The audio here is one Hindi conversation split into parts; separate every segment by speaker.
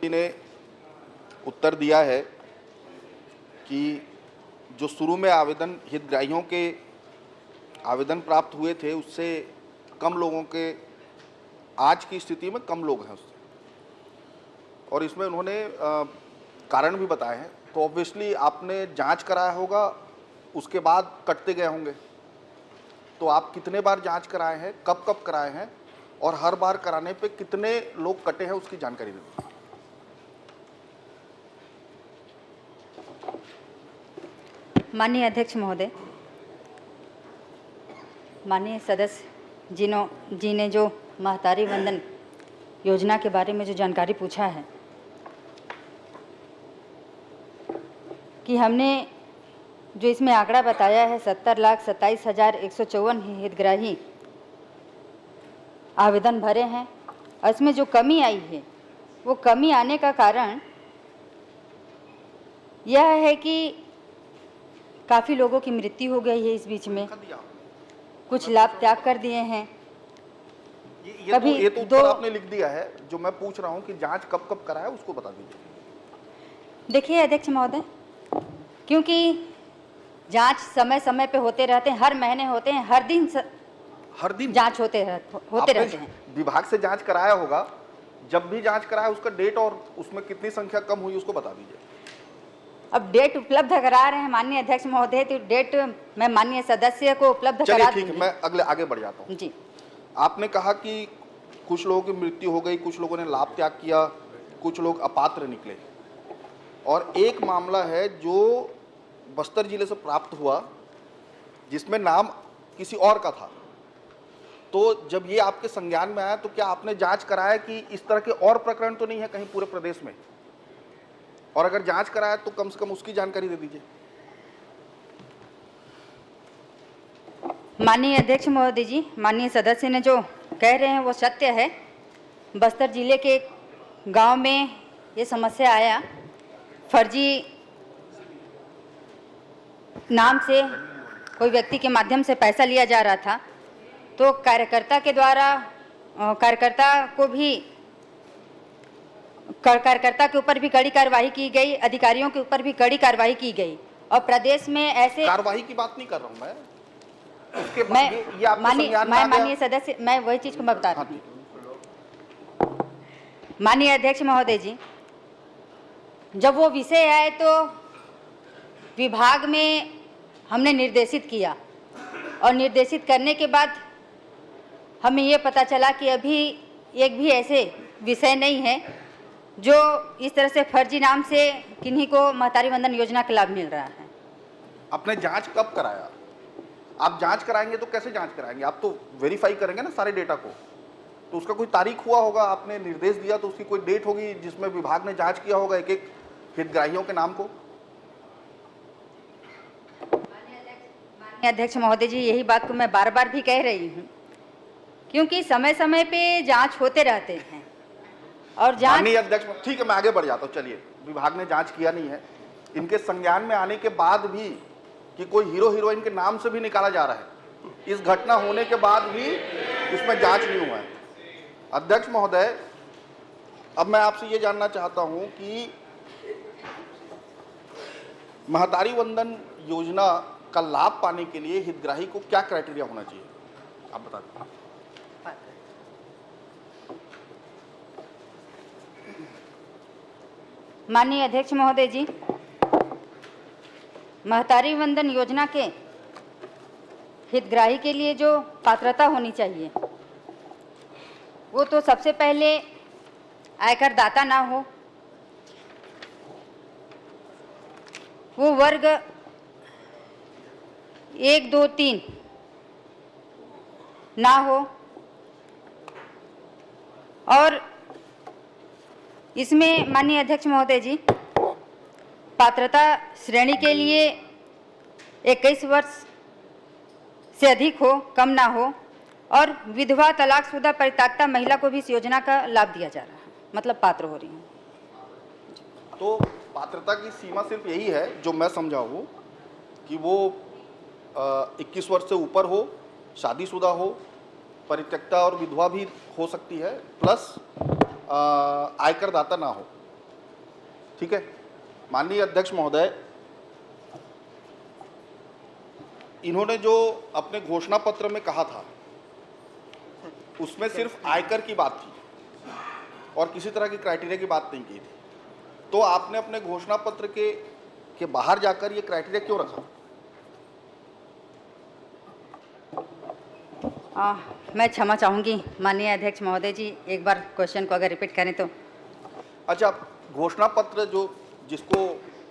Speaker 1: जी ने उत्तर दिया है कि जो शुरू में आवेदन हितग्राहियों के आवेदन प्राप्त हुए थे उससे कम लोगों के आज की स्थिति में कम लोग हैं उससे, और इसमें उन्होंने कारण भी बताए हैं। तो ऑब्वियसली आपने जांच कराया होगा, उसके बाद कटते गए होंगे। तो आप कितने बार जांच कराए हैं, कब कब कराए हैं और हर बार कराने पे कितने लोग कटे हैं उसकी जानकारी दें।
Speaker 2: माननीय अध्यक्ष महोदय, माननीय सदस्य जी ने जो महतारी वंदन योजना के बारे में जो जानकारी पूछा है कि हमने जो इसमें आंकड़ा बताया है 70,27,154 हितग्राही आवेदन भरे हैं, और इसमें जो कमी आई है वो कमी आने का कारण यह है कि काफ़ी लोगों की मृत्यु हो गई है इस बीच में, कुछ लाभ त्याग कर दिए हैं।
Speaker 1: ये तो उत्तर आपने लिख दिया है। जो मैं पूछ रहा हूं कि जांच कब कब करा है उसको बता दीजिए।
Speaker 2: देखिए अध्यक्ष महोदय, क्योंकि जांच समय समय पे होते रहते हैं, हर महीने होते हैं, हर दिन जांच होते रहते हैं।
Speaker 1: विभाग से जांच कराया होगा, जब भी जांच कराया उसका डेट और उसमें कितनी संख्या कम हुई उसको बता दीजिए।
Speaker 2: अब डेट उपलब्ध करा रहे हैं माननीय अध्यक्ष महोदय, तो डेट मैं माननीय सदस्य को उपलब्ध करा दूंगी।
Speaker 1: ठीक है, मैं आगे बढ़ जाता हूँ
Speaker 2: जी।
Speaker 1: आपने कहा कि कुछ लोगों की मृत्यु हो गई, कुछ लोगों ने लाभ त्याग किया, कुछ लोग अपात्र निकले, और एक मामला है जो बस्तर जिले से प्राप्त हुआ जिसमें नाम किसी और का था। तो जब ये आपके संज्ञान में आया तो क्या आपने जांच कराया कि इस तरह के और प्रकरण तो नहीं है कहीं पूरे प्रदेश में? और अगर जांच कराया तो कम से कम उसकी जानकारी दे दीजिए।
Speaker 2: माननीय अध्यक्ष महोदय जी, माननीय सदस्य ने जो कह रहे हैं वो सत्य है। बस्तर जिले के गांव में ये समस्या आया, फर्जी नाम से कोई व्यक्ति के माध्यम से पैसा लिया जा रहा था, तो कार्यकर्ता के द्वारा कार्यकर्ता के ऊपर भी कड़ी कार्रवाई की गई, अधिकारियों के ऊपर भी कड़ी कार्रवाई की गई, और प्रदेश में ऐसे
Speaker 1: कार्रवाई की बात नहीं कर रहा हूं मैं।
Speaker 2: माननीय सदस्य, मैं वही चीज को मैं बता रही हूँ। माननीय अध्यक्ष महोदय जी, जब वो विषय आए तो विभाग में हमने निर्देशित किया, और निर्देशित करने के बाद हमें ये पता चला कि अभी एक भी ऐसे विषय नहीं है जो इस तरह से फर्जी नाम से किन्हीं को महतारी वंदन योजना का लाभ मिल रहा है।
Speaker 1: आपने जांच कब कराया? आप जांच कराएंगे तो कैसे जांच कराएंगे? आप तो वेरीफाई करेंगे ना सारे डेटा को, तो उसका कोई तारीख हुआ होगा, आपने निर्देश दिया तो उसकी कोई डेट होगी जिसमें विभाग ने जांच किया होगा एक एक हितग्राहियों के नाम को।
Speaker 2: माननीय अध्यक्ष महोदय जी, यही बात को मैं बार बार भी कह रही हूँ, क्योंकि समय समय पे जांच होते रहते हैं और जांच।
Speaker 1: माननीय अध्यक्ष, ठीक है, मैं आगे बढ़ जाता हूँ। चलिए, विभाग ने जांच किया नहीं है, इनके संज्ञान में आने के बाद भी कि कोई हीरो हीरोइन के नाम से भी निकाला जा रहा है, इस घटना होने के बाद भी उसमें जांच नहीं हुआ है। अध्यक्ष महोदय, अब मैं आपसे ये जानना चाहता हूं कि महतारी वंदन योजना का लाभ पाने के लिए हितग्राही को क्या क्राइटेरिया होना चाहिए, आप बता दीजिए।
Speaker 2: माननीय अध्यक्ष महोदय जी, महतारी वंदन योजना के हितग्राही के लिए जो पात्रता होनी चाहिए वो तो सबसे पहले आयकर दाता ना हो, वो वर्ग 1, 2, 3 ना हो, और इसमें माननीय अध्यक्ष महोदय जी पात्रता श्रेणी के लिए 21 वर्ष से अधिक हो, कम ना हो, और विधवा, तलाकशुदा, परित्यक्ता महिला को भी इस योजना का लाभ दिया जा रहा है, मतलब पात्र हो रही है।
Speaker 1: तो पात्रता की सीमा सिर्फ यही है जो मैं समझा हूँ कि वो 21 वर्ष से ऊपर हो, शादीशुदा हो, परित्यक्ता और विधवा भी हो सकती है, प्लस आयकर दाता ना हो। ठीक है। माननीय अध्यक्ष महोदय, इन्होंने जो अपने घोषणा पत्र में कहा था उसमें सिर्फ आयकर की बात थी और किसी तरह की क्राइटेरिया की बात नहीं की थी। तो आपने अपने घोषणा पत्र के बाहर जाकर ये क्राइटेरिया क्यों रखा?
Speaker 2: मैं क्षमा चाहूँगी माननीय अध्यक्ष महोदय जी, एक बार क्वेश्चन को अगर रिपीट करें तो।
Speaker 1: अच्छा, घोषणा पत्र जिसको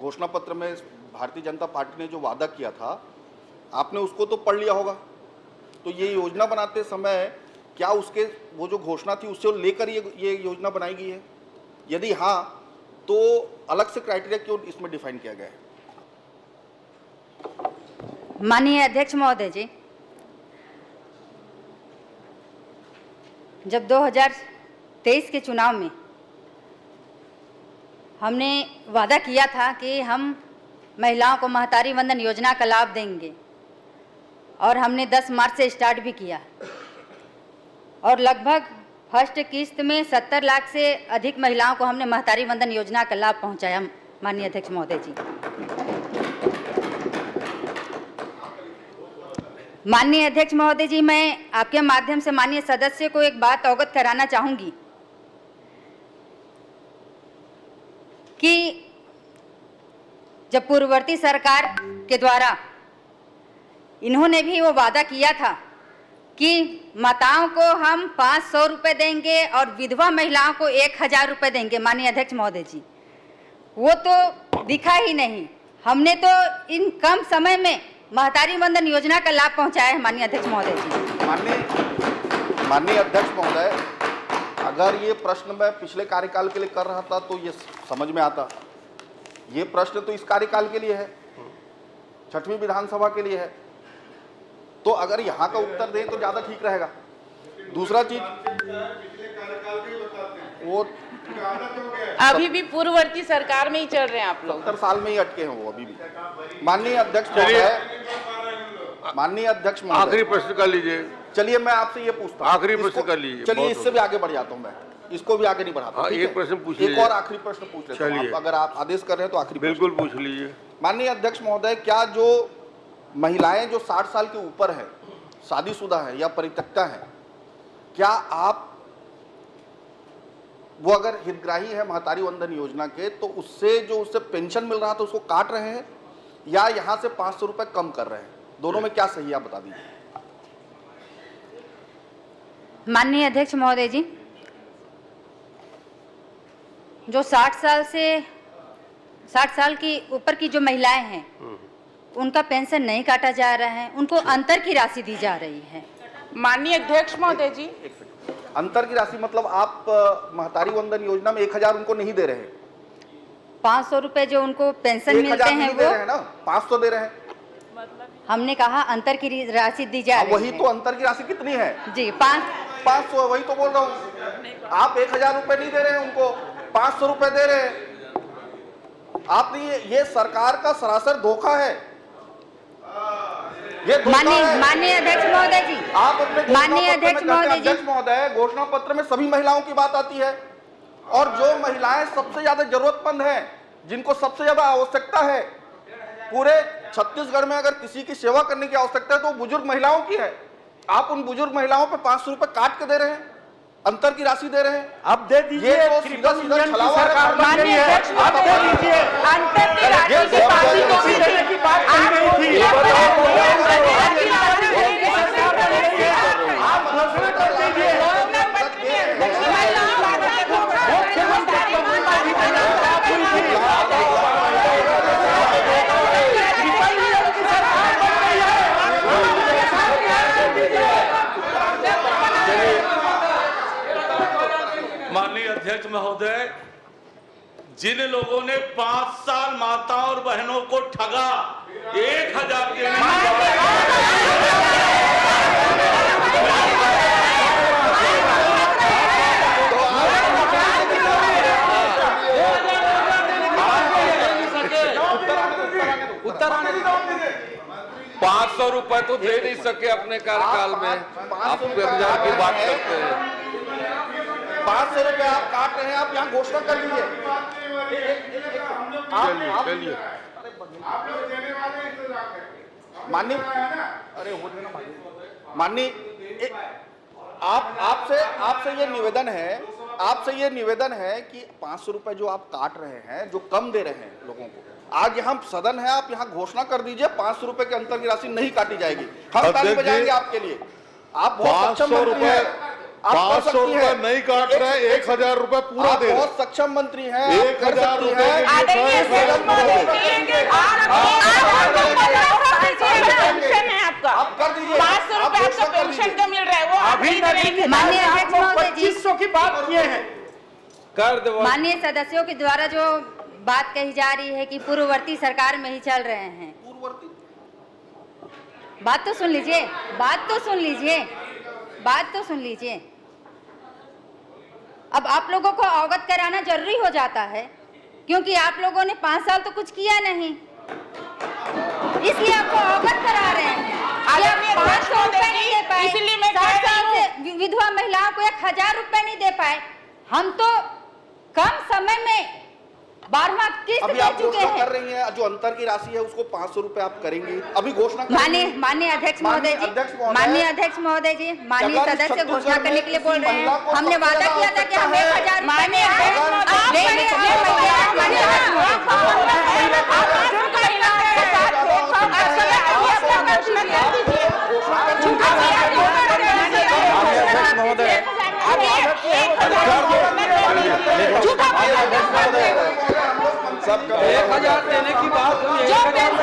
Speaker 1: घोषणा पत्र में भारतीय जनता पार्टी ने जो वादा किया था, आपने उसको तो पढ़ लिया होगा। तो ये योजना बनाते समय क्या उसके वो जो घोषणा थी उससे लेकर ये योजना बनाई गई है? यदि हाँ, तो अलग से क्राइटेरिया क्यों इसमें डिफाइन किया गया है?
Speaker 2: माननीय अध्यक्ष महोदय जी, जब 2023 के चुनाव में हमने वादा किया था कि हम महिलाओं को महतारी वंदन योजना का लाभ देंगे और हमने 10 मार्च से स्टार्ट भी किया और लगभग फर्स्ट किस्त में 70 लाख से अधिक महिलाओं को हमने महतारी वंदन योजना का लाभ पहुंचाया। माननीय अध्यक्ष महोदय जी, माननीय अध्यक्ष महोदय जी, मैं आपके माध्यम से माननीय सदस्य को एक बात अवगत कराना चाहूंगी कि जब पूर्ववर्ती सरकार के द्वारा इन्होंने भी वो वादा किया था कि माताओं को हम 500 रुपये देंगे और विधवा महिलाओं को 1000 रुपये देंगे। माननीय अध्यक्ष महोदय जी, वो तो दिखा ही नहीं। हमने तो इन कम समय में महतारी वंदन योजना का लाभ पहुंचाया है। माननीय अध्यक्ष महोदय जी,
Speaker 1: माननीय अध्यक्ष महोदय, अगर ये प्रश्न मैं पिछले कार्यकाल के लिए कर रहा था तो ये समझ में आता। ये प्रश्न तो इस कार्यकाल के लिए है, 6वीं विधानसभा के लिए है, तो अगर यहाँ का उत्तर दें तो ज्यादा ठीक रहेगा। दूसरा चीज, वो
Speaker 3: अभी भी पूर्ववर्ती सरकार में ही चल रहे हैं आप लोग।
Speaker 1: 70 साल में ही अटके हैं वो अभी भी। माननीय अध्यक्ष महोदय,
Speaker 4: आखिरी प्रश्न कर लीजिए।
Speaker 1: चलिए मैं आपसे ये पूछता हूँ,
Speaker 4: आखिरी प्रश्न कर लीजिए।
Speaker 1: चलिए इससे भी आगे बढ़ जाता हूँ मैं, इसको भी आगे नहीं बढ़ाता।
Speaker 4: हाँ, एक प्रश्न पूछ
Speaker 1: एक
Speaker 4: लीजिए।
Speaker 1: और आखिरी प्रश्न पूछ लेता हूँ, अगर आप आदेश कर रहे हैं तो आखिरी
Speaker 4: बिल्कुल पूछ लीजिए।
Speaker 1: माननीय अध्यक्ष महोदय, क्या जो महिलाएं जो 60 साल के ऊपर है, शादीशुदा है या परित्यक्ता है, क्या आप वो अगर हितग्राही है महतारी वंदन योजना के, तो उससे पेंशन मिल रहा था उसको काट रहे हैं या यहां से 500 रुपए कम कर रहे हैं? दोनों में क्या सही है, आप बता दीजिए।
Speaker 2: माननीय अध्यक्ष महोदय जी, जो 60 साल की ऊपर की जो महिलाएं हैं उनका पेंशन नहीं काटा जा रहा है, उनको अंतर की राशि दी जा रही है।
Speaker 3: माननीय अध्यक्ष महोदय जी,
Speaker 1: अंतर की राशि मतलब आप महतारी वंदन योजना में 1000 उनको नहीं दे रहे हैं,
Speaker 2: 500 रुपए जो उनको पेंशन मिलते हैं
Speaker 1: दे रहे हैं ना, 500 दे रहे हैं।
Speaker 2: हमने कहा अंतर की राशि दी जा रही
Speaker 1: वही
Speaker 2: है।
Speaker 1: तो अंतर की राशि कितनी है
Speaker 2: जी,
Speaker 1: 500, वही तो बोल रहा हूँ। आप 1000 रुपए नहीं दे रहे हैं उनको, 500 रुपए दे रहे हैं। आपने ये सरकार का सरासर धोखा है।
Speaker 2: माननीय अध्यक्ष महोदय जी,
Speaker 1: आप अपने
Speaker 2: माननीय अध्यक्ष
Speaker 1: महोदय, घोषणा पत्र में सभी महिलाओं की बात आती है और जो महिलाएं सबसे ज्यादा जरूरतमंद हैं, जिनको सबसे ज्यादा आवश्यकता है, पूरे छत्तीसगढ़ में अगर किसी की सेवा करने की आवश्यकता है तो बुजुर्ग महिलाओं की है। आप उन बुजुर्ग महिलाओं पे 500 रुपए काट के दे रहे हैं, अंतर की राशि दे रहे हैं।
Speaker 5: आप दे दीजिए,
Speaker 1: तो सीधा सीधा छलावा है।
Speaker 3: माननीय अध्यक्ष
Speaker 5: आप दे दीजिए।
Speaker 3: अंतर की राशि की बात
Speaker 5: की बात नहीं थी। आप घोषणा कर दीजिए।
Speaker 6: माननीय अध्यक्ष महोदय, जिन लोगों ने 5 साल माताओं और बहनों को ठगा, 1000 के
Speaker 4: उत्तर आने 500 रुपए तो दे नहीं सके अपने कार्यकाल में, आप 1000 की बात करते हैं।
Speaker 1: 500 रुपए आप काट रहे हैं, आप यहाँ घोषणा कर दीजिए।
Speaker 4: चलिए
Speaker 1: माननीय, अरे हो देना माननीय, आपसे ये निवेदन है कि 500 रुपए जो आप काट रहे हैं, जो कम दे रहे हैं लोगों को, आज यहाँ सदन है, आप यहाँ घोषणा कर दीजिए 500 रुपए के अंतर की राशि नहीं काटी जाएगी। हम ताली बजाएंगे आपके लिए। आप बहुत सक्षम मंत्री हैं,
Speaker 7: 500 रुपए नहीं काट रहे, 1000 रुपए पूरा दे रहे।
Speaker 1: बहुत सक्षम मंत्री हैं,
Speaker 7: 1000 रुपए
Speaker 3: पेंशन है आपका,
Speaker 1: आप कर दीजिए।
Speaker 3: 500 रुपए आपका पेंशन का मिल रहा है, वो आप
Speaker 5: अभी
Speaker 3: नहीं करेंगे।
Speaker 2: माननीय अध्यक्ष महोदय जी,
Speaker 5: 2500 की बात किए हैं।
Speaker 4: कर दो।
Speaker 2: माननीय सदस्यों के द्वारा जो बात कही जा रही है कि पूर्ववर्ती सरकार में ही चल रहे हैं, बात तो सुन लीजिए, बात तो सुन लीजिए। अब आप लोगों को अवगत कराना जरूरी हो जाता है, क्योंकि आप लोगों ने 5 साल तो कुछ किया नहीं, इसलिए आपको अवगत करा रहे हैं।
Speaker 3: आदरणीय
Speaker 2: 500 रुपए नहीं दे पाए,
Speaker 3: इसलिए मैं कह
Speaker 2: 60
Speaker 3: रही
Speaker 2: साल
Speaker 3: हूँ।
Speaker 2: से विधवा महिलाओं को 1000 रुपए नहीं दे पाए। हम तो कम समय में 12वां किस्त
Speaker 1: अभी
Speaker 2: दे
Speaker 1: आप
Speaker 2: चुके
Speaker 1: घोषणा
Speaker 2: हैं।
Speaker 1: कर रही हैं, जो अंतर की राशि है उसको 500 रुपए आप करेंगी, अभी घोषणा
Speaker 2: माननीय अध्यक्ष महोदय जी, माननीय अध्यक्ष महोदय जी, माननीय सदस्य घोषणा करने के लिए बोल रहे हैं। हमने वादा किया था कि हम 1000
Speaker 3: माननीय अध्यक्ष
Speaker 1: सब
Speaker 4: 1000 देने की बात हुई, 1000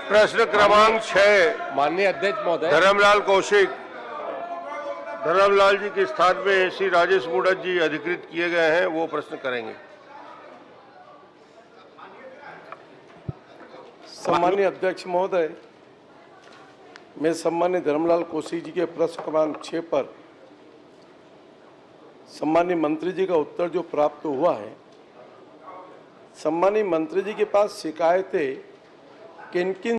Speaker 4: प्रश्न क्रमांक 6
Speaker 7: माननीय अध्यक्ष महोदय,
Speaker 4: धर्मलाल कौशिक। धर्मलाल जी के स्थान में श्री राजेश मूडत जी अधिकृत किए गए हैं, वो प्रश्न करेंगे।
Speaker 7: सम्मानीय अध्यक्ष महोदय, मैं सम्मानीय धर्मलाल कौशिक जी के प्रश्न क्रमांक 6 पर सम्मानीय मंत्री जी का उत्तर जो प्राप्त हुआ है, सम्मानीय मंत्री जी के पास शिकायतें किन किन